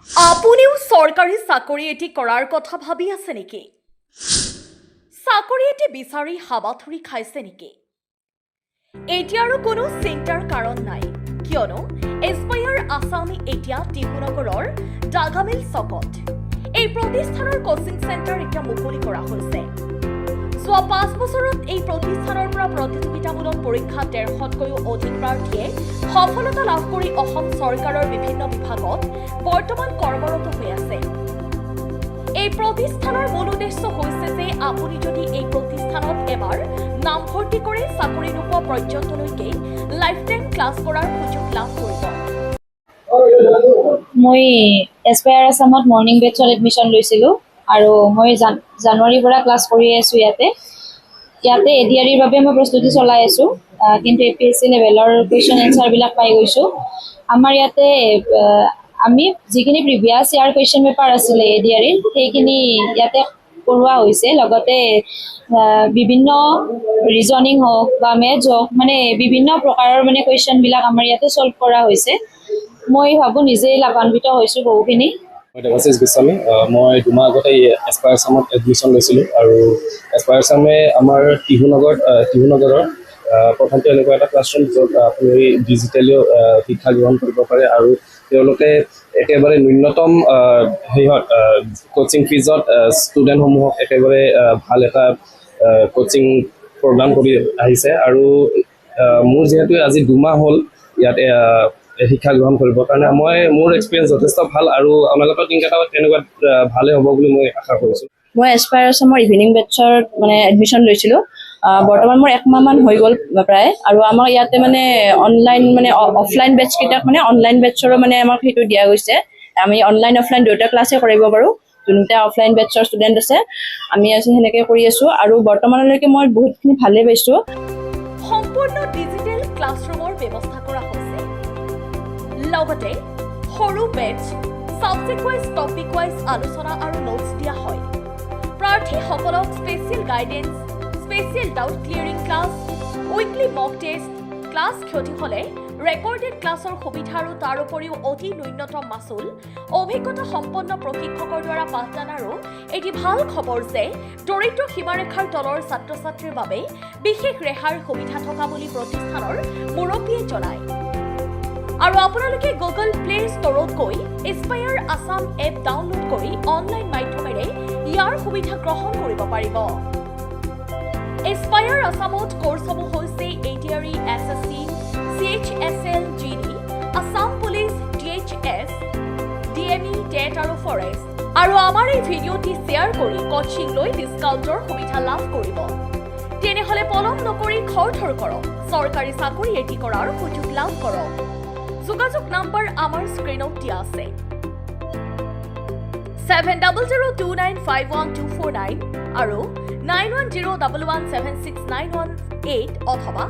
আপুনিও সৰকাৰি চাকৰি এটি কৰাৰ কথা ভাবি আছে নেকি? চাকৰি এটি বিচাৰি হাবাথুৰি খাইছে নেকি? এতিয়া আৰু কোনো চিন্তাৰ কাৰণ নাই, কিয়নো এছপায়াৰ আছাম এতিয়া টিহুনগৰৰ ডাগামিল চকত এই প্ৰতিষ্ঠানৰ কোচিং চেণ্টাৰ এতিয়া মুকলি কৰা হৈছে। যোৱা 5 বছৰত এই প্ৰতিষ্ঠানৰ পৰা প্ৰতিযোগিতামূলক পৰীক্ষা 150তকৈও অধিক প্ৰাৰ্থীয়ে সফলতা লাভ কৰি অসম চৰকাৰৰ বিভিন্ন বিভাগত বৰ্তমান কৰ্মৰত হৈ আছে। এই প্ৰতিষ্ঠানৰ মূল উদ্দেশ্য হৈছে যে আপুনি যদি এই প্ৰতিষ্ঠানত এবাৰ নামভৰ্তি কৰে চাকৰি নোপোৱা পৰ্যন্তলৈকে লাইফ টাইম ক্লাছ কৰাৰ সুযোগ লাভ কৰিব। মই এছপায়াৰ আছামত মৰ্ণিং বেটছত এডমিশ্যন লৈছিলোঁ আৰু মই জানুৱাৰীৰ পৰা ক্লাছ কৰি আছোঁ। ইয়াতে এডিআৰিৰ বাবে মই প্ৰস্তুতি চলাই আছোঁ, কিন্তু APSC লেভেলৰ কুৱেশ্যন এনচাৰবিলাক পাই গৈছোঁ। আমাৰ ইয়াতে আমি যিখিনি প্ৰিভিয়াছ ইয়াৰ কুৱেশ্যন পেপাৰ আছিলে এডিআৰিৰ সেইখিনি ইয়াতে কৰোৱা হৈছে। লগতে বিভিন্ন ৰিজনিং হওক বা মেথছ হওক, মানে বিভিন্ন প্ৰকাৰৰ মানে কুৱেশ্যনবিলাক আমাৰ ইয়াতে ছল্ভ কৰা হৈছে। মই ভাবোঁ নিজেই লাভান্বিত হৈছোঁ বহুখিনি। মই দেৱাশিষ গোস্বামী। মই 2 মাহ আগতে এছপায়াৰ আছামত এডমিশ্যন লৈছিলোঁ আৰু এছপায়াৰ আছামে আমাৰ টিহুনগৰৰ প্ৰথমতে এনেকুৱা এটা ক্লাছৰুম য'ত আপুনি ডিজিটেলিও শিক্ষা গ্ৰহণ কৰিব পাৰে আৰু তেওঁলোকে একেবাৰে ন্যূনতম কোচিং ফিজত ষ্টুডেণ্টসমূহক একেবাৰে ভাল এটা কোচিং প্ৰদান কৰি আহিছে। আৰু মোৰ যিহেতু আজি 2 মাহ হ'ল ইয়াতে শিক্ষা গ্ৰহণ কৰিবৰ কাৰণে মোৰ এক্সপিৰিয়েঞ্চ যথেষ্ট ভাল আৰু অনাগত দিনকেইটাত তেনেকুৱা ভালেই হ'ব বুলি মই আশা কৰিছোঁ। মই এছপায়াৰ আছামৰ ইভিনিং বেটছত মানে এডমিশ্যন লৈছিলোঁ। বৰ্তমান মোৰ 1 মাহমান হৈ গ'ল প্ৰায়। আৰু আমাৰ ইয়াতে মানে অনলাইন মানে অফলাইন বেটছকেইটাক মানে অনলাইন বেটছৰো মানে আমাক সেইটো দিয়া গৈছে। আমি অনলাইন অফলাইন দুয়োটা ক্লাছে কৰিব পাৰোঁ। যোনকেইটা অফলাইন বেটছৰ ষ্টুডেণ্ট আছে আমি সেনেকৈ কৰি আছোঁ আৰু বৰ্তমানলৈকে মই বহুতখিনি ভালেই পাইছোঁ। সম্পূৰ্ণ ডিজিটেল ক্লাছৰুমৰ ব্যৱস্থা কৰা হৈছে। লগতে সৰু batches, subject wise topic wise আলোচনা আৰু নোটছ দিয়া হয়। প্ৰাৰ্থীসকলক special guidance, special doubt clearing class, weekly mock test, class ক্ষতি হ'লে ৰেকৰ্ডেড ক্লাছৰ সুবিধা আৰু তাৰ উপৰিও অতি ন্যূনতম মাচুল, অভিজ্ঞতা সম্পন্ন প্ৰশিক্ষকৰ দ্বাৰা পাঠদান। আৰু এটি ভাল খবৰ যে দৰিদ্ৰ সীমাৰেখাৰ তলৰ ছাত্ৰ ছাত্ৰীৰ বাবে বিশেষ ৰেহাইৰ সুবিধা থকা বুলি প্ৰতিষ্ঠানৰ মুৰব্বীয়ে জনায়। আৰু আপোনালোকে গুগল প্লে ষ্টৰত গৈ এছপায়াৰ আছাম এপ ডাউনলোড কৰি অনলাইন মাধ্যমেৰে ইয়াৰ সুবিধা গ্ৰহণ কৰিব পাৰিব। এছপায়াৰ আছামত কোৰ্চসমূহ হৈছে ADRE, SSC, CHSL, GD, Assam police, DHS, DME, TET আৰু ফৰেষ্ট। আৰু আমাৰ এই ভিডিঅ'টি শ্বেয়াৰ কৰি কোচিং লৈ ডিছকাউণ্টৰ সুবিধা লাভ কৰিব। তেনেহ'লে পলম নকৰি খৰধৰ কৰক, চৰকাৰী চাকৰি এটি কৰাৰ সুযোগ লাভ কৰক। যোগাযোগ নম্বৰ আমাৰ স্ক্ৰীনত দিয়া আছে 7002951249 আৰু 9101176918 অথবা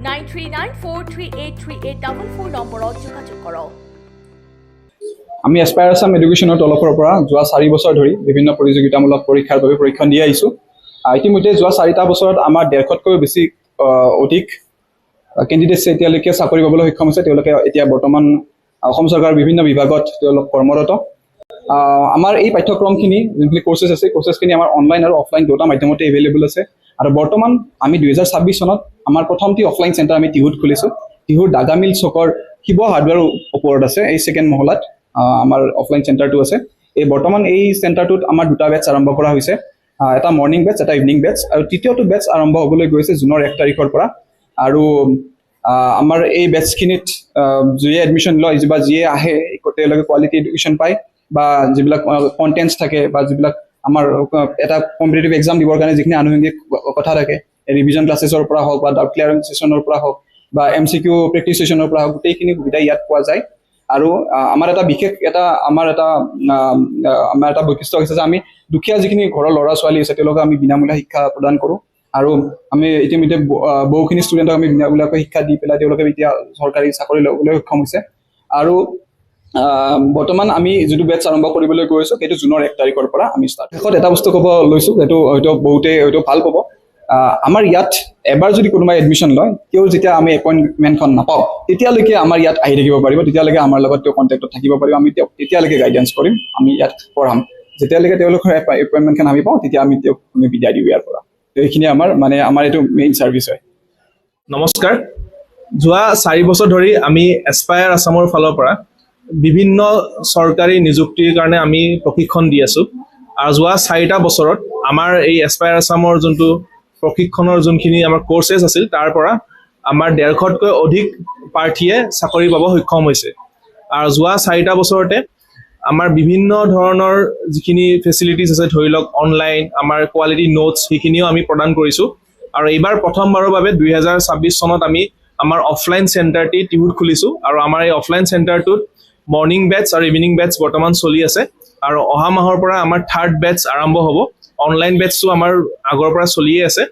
9394383844 নম্বৰত যোগাযোগ কৰক। আমি এছপায়াৰ আছাম এডুকেশ্যনৰ তৰফৰ পৰা যোৱা 4 বছৰ ধৰি বিভিন্ন প্ৰতিযোগিতামূলক পৰীক্ষাৰ বাবে প্ৰশিক্ষণ দি আহিছোঁ। ইতিমধ্যে যোৱা 4টা বছৰত আমাৰ 150তকৈও বেছি অধিক কেণ্ডিডেটছে এতিয়ালৈকে চাকৰি পাবলৈ সক্ষম হৈছে। তেওঁলোকে এতিয়া বৰ্তমান অসম চৰকাৰৰ বিভিন্ন বিভাগত তেওঁলোক কৰ্মৰত। আমাৰ এই পাঠ্যক্ৰমখিনি যোনখিনি কোৰ্চেছ আছে, কোৰ্চেছখিনি আমাৰ অনলাইন আৰু অফলাইন দুটা মাধ্যমতে এভেইলেবল আছে। আৰু বৰ্তমান আমি 2026 চনত আমাৰ প্ৰথমটি অফলাইন চেণ্টাৰ আমি টিহুত খুলিছোঁ। টিহুৰ ডাগামিল চকৰ শিৱ হাৰ্ডৱেৰ ওপৰত আছে, এই ছেকেণ্ড মহলাত আমাৰ অফলাইন চেণ্টাৰটো আছে। বৰ্তমান এই চেণ্টাৰটোত আমাৰ 2টা বেটছ আৰম্ভ কৰা হৈছে, এটা মৰ্ণিং বেটছ, এটা ইভিনিং বেটছ। আৰু তৃতীয়টো বেটছ আৰম্ভ হ'বলৈ গৈছে জুনৰ 1 তাৰিখৰ পৰা। আৰু আমাৰ এই বেটছখিনিত যিয়ে এডমিশ্যন লয় বা যিয়ে আহে তেওঁলোকে কোৱালিটি এডুকেশ্যন পায়, বা যিবিলাক কণ্টেণ্টছ থাকে বা যিবিলাক আমাৰ এটা কম্পিটিটিভ এক্সাম দিবৰ কাৰণে যিখিনি আনুষংগিক কথা থাকে, ৰিভিজন ক্লাছেছৰ পৰা হওক বা ডাউট ক্লিয়াৰিং ছেশ্যনৰ পৰা হওক বা MCQ প্ৰেক্টিছ ছেশ্যনৰ পৰা হওক, গোটেইখিনি সুবিধা ইয়াত পোৱা যায়। আৰু আমাৰ এটা বিশেষ আমাৰ এটা বৈশিষ্ট্য হৈছে যে আমি দুখীয়া যিখিনি ঘৰৰ ল'ৰা ছোৱালী আছে তেওঁলোকক আমি বিনামূলীয়া শিক্ষা প্ৰদান কৰোঁ। আৰু আমি ইতিমধ্যে বহুখিনি ষ্টুডেণ্টক আমি বিনামূলীয়াকৈ শিক্ষা দি পেলাই তেওঁলোকে এতিয়া চৰকাৰী চাকৰি ল'বলৈ সক্ষম হৈছে। আৰু বৰ্তমান আমি যিটো বেটছ আৰম্ভ কৰিবলৈ গৈ আছোঁ সেইটো জুনৰ 1 তাৰিখৰ পৰা আমি ষ্টাৰ্ট। শেষত এটা বস্তু ক'ব লৈছোঁ, সেইটো হয়তো বহুতে ভাল পাব। আমাৰ ইয়াত এবাৰ যদি কোনোবাই এডমিশ্যন লয় তেওঁ যেতিয়া আমি এপইণ্টমেণ্টখন নাপাওঁ তেতিয়ালৈকে আমাৰ ইয়াত আহি থাকিব পাৰিব, তেতিয়ালৈকে আমাৰ লগত তেওঁ কণ্টেক্টত থাকিব পাৰিব, আমি তেওঁক তেতিয়ালৈকে গাইডেঞ্চ কৰিম, আমি ইয়াত পঢ়াম। যেতিয়ালৈকে তেওঁলোকৰ এপইণ্টমেণ্টখন আমি পাওঁ তেতিয়া আমি তেওঁক বিদায় দিওঁ ইয়াৰ পৰা। তো এইখিনি আমাৰ এইটো মেইন ছাৰ্ভিচ হয়। নমস্কাৰ। যোৱা 4 বছৰ ধৰি আমি এছপায়াৰ আছামৰ ফালৰ পৰা বিভিন্ন চৰকাৰী নিযুক্তিৰ কাৰণে আমি প্ৰশিক্ষণ দি আছোঁ। আৰু যোৱা 4টা বছৰত আমাৰ এই এছপায়াৰ আছামৰ যোনটো প্ৰশিক্ষণৰ যোনখিনি আমাৰ কোৰ্চেছ আছিল তাৰ পৰা আমাৰ 150তকৈ অধিক প্ৰাৰ্থীয়ে চাকৰি পাব সক্ষম হৈছে। আৰু যোৱা 4টা বছৰতে আমাৰ বিভিন্ন ধৰণৰ যিখিনি ফেচিলিটিছ আছে, ধৰি লওক অনলাইন আমাৰ কোৱালিটি নোটছ সেইখিনিও আমি প্ৰদান কৰিছোঁ। আৰু এইবাৰ প্ৰথমবাৰৰ বাবে 2026 চনত আমি আমাৰ অফলাইন চেণ্টাৰটি টিহুত খুলিছোঁ। আৰু আমাৰ এই অফলাইন চেণ্টাৰটোত মৰ্ণিং বেটছ আৰু ইভিনিং বেটছ বৰ্তমান চলি আছে। আৰু অহা মাহৰ পৰা আমাৰ 3rd বেটছ আৰম্ভ হ'ব। অনলাইন বেটছটো আমাৰ আগৰ পৰা চলিয়ে আছে।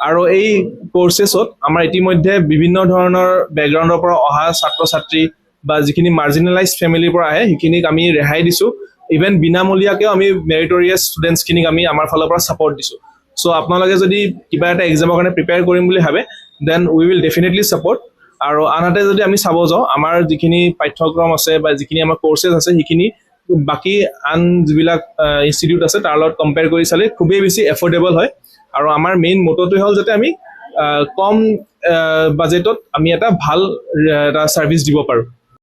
আৰু এই কোৰ্চেছত আমাৰ ইতিমধ্যে বিভিন্ন ধৰণৰ বেকগ্ৰাউণ্ডৰ পৰা অহা ছাত্ৰ ছাত্ৰী বা যিখিনি মাৰ্জিনেলাইজ ফেমিলিৰ পৰা আহে সেইখিনিক আমি ৰেহাই দিছোঁ। ইভেন বিনামূলীয়াকৈও আমি মেৰিটৰিয়াছ ষ্টুডেণ্টছখিনিক আমি আমাৰ ফালৰ পৰা ছাপৰ্ট দিছোঁ। চ' আপোনালোকে যদি কিবা এটা এক্সামৰ কাৰণে প্ৰিপেয়াৰ কৰিম বুলি ভাবে then we will definitely support. আৰু আনহাতে যদি আমি চাব যাওঁ আমাৰ যিখিনি পাঠ্যক্ৰম আছে বা যিখিনি আমাৰ কোৰ্চেছ আছে সেইখিনি বাকী আন যিবিলাক ইনষ্টিটিউট আছে তাৰ লগত কম্পেয়াৰ কৰি চালে খুবেই বেছি এফৰ্ডেবল হয়। আৰু আমাৰ মেইন মটটোৱে হ'ল যাতে আমি কম বাজেটত আমি এটা ভাল এটা ছাৰ্ভিচ দিব পাৰোঁ।